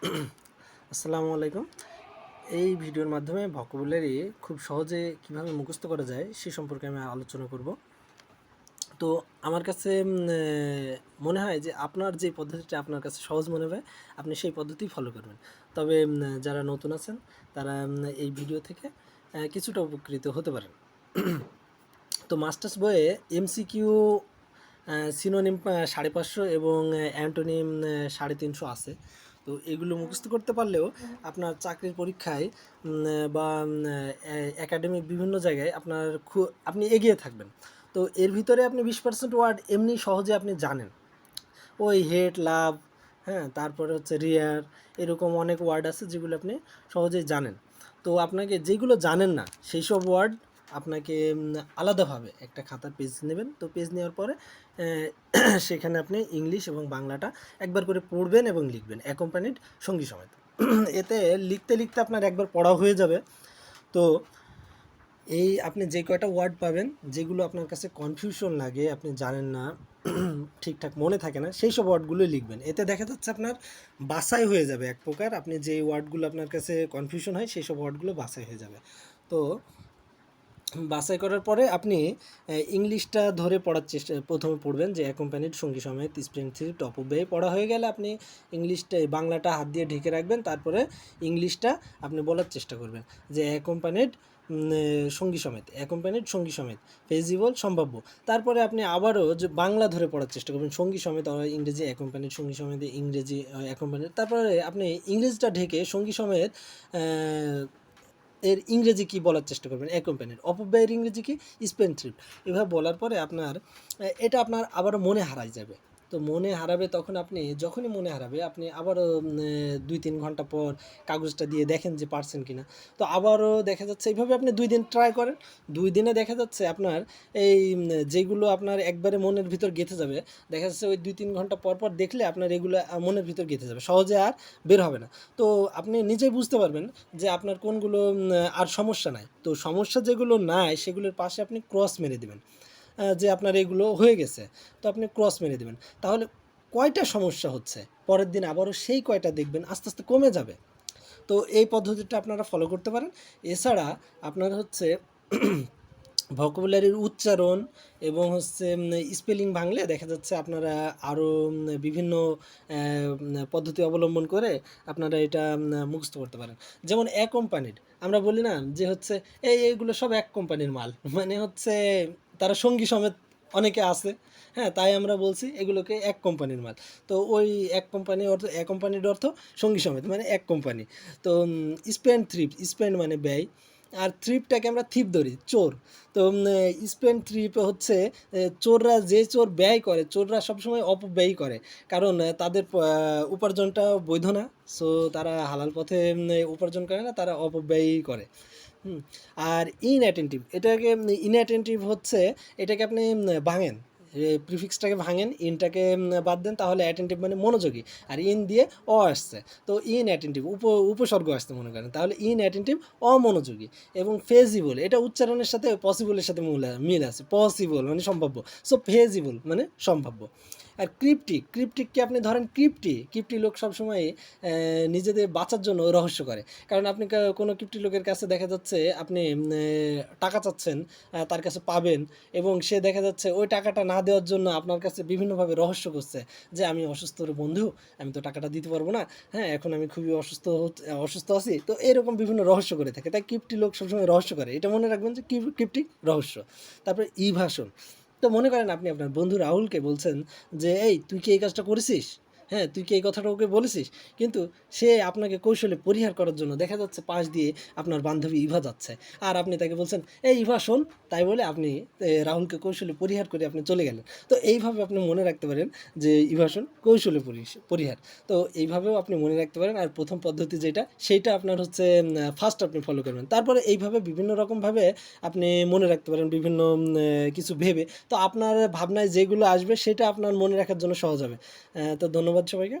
আসসালামু আলাইকুম। এই ভিডিওর মাধ্যমে ভোকাবুলারি খুব সহজে কিভাবে মুখস্থ করা যায় সে সম্পর্কে আমি আলোচনা করব। তো আমার কাছে মনে হয় যে আপনার যে পদ্ধতিটা আপনার কাছে সহজ মনে হবে আপনি সেই পদ্ধতি ফলো করবেন। তবে যারা নতুন আছেন তারা এই ভিডিও থেকে কিছুটা উপকৃত হতে পারেন। তো মাস্টার্স বইয়ে এমসিকিউ সিনোনিম 550 এবং অ্যান্টোনিম 350 আছে। তো এগুলো মুখস্থ করতে পারলেও আপনার চাকরির পরীক্ষায় বা একাডেমিক বিভিন্ন জায়গায় আপনি এগিয়ে থাকবেন। তো এর ভিতরে আপনি 20% ওয়ার্ড এমনি সহজে আপনি জানেন। ওই হেড, লাভ, হ্যাঁ, তারপরে হচ্ছে রিয়ার, এরকম অনেক ওয়ার্ড আছে যেগুলো আপনি সহজেই জানেন। তো আপনাকে যেগুলো জানেন না সেই সব ওয়ার্ড আপনাকে আলাদাভাবে একটা খাতার পেজ নেবেন। তো পেজ নেওয়ার পরে সেখানে আপনি ইংলিশ এবং বাংলাটা একবার করে পড়বেন এবং লিখবেন অ্যাকম্পানিড সঙ্গী সমেত। এতে লিখতে লিখতে আপনার একবার পড়া হয়ে যাবে। তো এই আপনি যে কয়টা ওয়ার্ড পাবেন যেগুলো আপনার কাছে কনফিউশন লাগে, আপনি জানেন না, ঠিকঠাক মনে থাকে না, সেই সব ওয়ার্ডগুলো লিখবেন। এতে দেখা যাচ্ছে আপনার বাছাই হয়ে যাবে এক প্রকার। আপনি যে ওয়ার্ডগুলো আপনার কাছে কনফিউশন হয় সেই সব ওয়ার্ডগুলো বাছাই হয়ে যাবে। তো বাছাই করার পরে আপনি ইংলিশটা ধরে পড়ার চেষ্টা প্রথমে পড়বেন যে অ্যাকম্পানিড সঙ্গী সমেত স্প্রিং থ্রি টপ অফ বে পড়া হয়ে গেলে আপনি বাংলাটা হাত দিয়ে ঢেকে রাখবেন। তারপরে ইংলিশটা আপনি বলার চেষ্টা করবেন যে অ্যাকম্পানিড সঙ্গী সমেত ফেজিবল সম্ভাব্য। তারপরে আপনি আবারও যে বাংলা ধরে পড়ার চেষ্টা করবেন সঙ্গী সমেত, ইংরেজি অ্যাকম্পানিড সঙ্গী সমেত, ইংরেজি অ্যাকম্পানিড। তারপরে আপনি ইংরেজিটা ঢেকে সঙ্গী সমেত এর ইংরেজি কী বলার চেষ্টা করবেন, অ্যাকম্পানিড অপব্যয়ের ইংরেজি কি, স্পেন ট্রিপ। এভাবে বলার পরে এটা আপনার আবারও মনে হারাই যাবে। তো মনে হারাবে তখন আপনি যখনই মনে হারাবে আপনি আবারও 2-3 ঘন্টা পর কাগজটা দিয়ে দেখেন যে পারছেন কি না। তো আবারও দেখা যাচ্ছে এইভাবে আপনি 2 দিন ট্রাই করেন। 2 দিনে দেখা যাচ্ছে আপনার এই যেগুলো আপনার একবারে মনের ভিতর গেঁথে যাবে, দেখা যাচ্ছে ওই 2-3 ঘন্টা পর পর দেখলে আপনার এগুলো মনের ভিতর গেঁথে যাবে, সহজে আর বের হবে না। তো আপনি নিজেই বুঝতে পারবেন যে আপনার কোনগুলো আর সমস্যা নাই। তো সমস্যা যেগুলো নাই সেগুলোর পাশে আপনি ক্রস মেরে দেবেন, যে আপনার এগুলো হয়ে গেছে। তো আপনি ক্রস মেরে দেবেন। তাহলে কয়টা সমস্যা হচ্ছে পরের দিন আবারও সেই কয়টা দেখবেন আস্তে আস্তে কমে যাবে। তো এই পদ্ধতিটা আপনারা ফলো করতে পারেন। এছাড়া আপনার হচ্ছে ভোকাবুলারির উচ্চারণ এবং হচ্ছে স্পেলিং ভাঙলে দেখা যাচ্ছে আপনারা আরও বিভিন্ন পদ্ধতি অবলম্বন করে আপনারা এটা মুখস্থ করতে পারেন। যেমন এক কোম্পানির আমরা বলি না যে হচ্ছে এইগুলো সব এক কোম্পানির মাল, মানে হচ্ছে তারা সঙ্গী সমেত অনেকে আছে, হ্যাঁ, তাই আমরা বলছি এগুলোকে এক কোম্পানির মাল। তো ওই এক কোম্পানি অর্থ এক কোম্পানির অর্থ সঙ্গী সমেত মানে এক কোম্পানি। তো স্পেন্ড মানে ব্যয়, আর থ্রিপটাকে আমরা থিপ ধরি চোর। তো স্পেন্ড থ্রিপ হচ্ছে চোররা, যে চোর ব্যয় করে, চোররা সবসময় অপব্যয় করে, কারণ তাদের উপার্জনটা বৈধ না। সো তারা হালাল পথে উপার্জন করে না, তারা অপব্যয়ই করে। আর ইনঅ্যাটেন্টিভ হচ্ছে এটাকে আপনি ভাঙেন, প্রিফিক্সটাকে ভাঙেন, ইনটাকে বাদ দেন, তাহলে অ্যাটেন্টিভ মানে মনোযোগী। আর ইন দিয়ে আসছে, তো ইনঅ্যাটেন্টিভ উপসর্গ আসতে মনে করেন, তাহলে ইনঅ্যাটেন্টিভ অমনোযোগী। এবং ফেজিবল এটা উচ্চারণের সাথে পসিবলের সাথে মিল আছে, পসিবল মানে সম্ভাব্য, সো ফেজিবল মানে সম্ভাব্য। আর ক্রিপ্টিককে আপনি ধরেন কিপ্টি লোক সবসময় নিজেদের বাঁচার জন্য রহস্য করে। কারণ আপনি কোনো কিপ্টি লোকের কাছে দেখা যাচ্ছে আপনি টাকা চাচ্ছেন, তার কাছে পাবেন, এবং সে দেখা যাচ্ছে ওই টাকাটা না দেওয়ার জন্য আপনার কাছে বিভিন্নভাবে রহস্য করছে যে আমি অসুস্থ বন্ধু, আমি তো টাকাটা দিতে পারবো না, হ্যাঁ, এখন আমি খুবই অসুস্থ আছি। তো এরকম বিভিন্ন রহস্য করে থাকে, তাই কিপ্টি লোক সবসময় রহস্য করে, এটা মনে রাখবেন যে কিপ্টি রহস্য। তারপরে ভাষণ। তো মনে করেন আপনি আপনার বন্ধু রাহুলকে বলছেন যে এই তুই কি এই কাজটা করেছিস, হ্যাঁ, তুই কি এই কথাটা ওকে বলেছিস, কিন্তু সে আপনাকে কৌশলে পরিহার করার জন্য দেখা যাচ্ছে পাশ দিয়ে আপনার বান্ধবী ইভা যাচ্ছে, আর আপনি তাকে বলছেন এই ইভা শোন, তাই বলে আপনি রাহুলকে কৌশলে পরিহার করে আপনি চলে গেলেন। তো এইভাবে আপনি মনে রাখতে পারেন যে ইভা শোন কৌশলে পরিহার। তো এইভাবেও আপনি মনে রাখতে পারেন। আর প্রথম পদ্ধতি যেটা সেইটা আপনার হচ্ছে ফার্স্ট আপনি ফলো করবেন, তারপরে এইভাবে বিভিন্ন রকমভাবে আপনি মনে রাখতে পারেন বিভিন্ন কিছু ভেবে। তো আপনার ভাবনায় যেগুলো আসবে সেটা আপনার মনে রাখার জন্য সহজ হবে। তো ধন্যবাদ সবাইকে।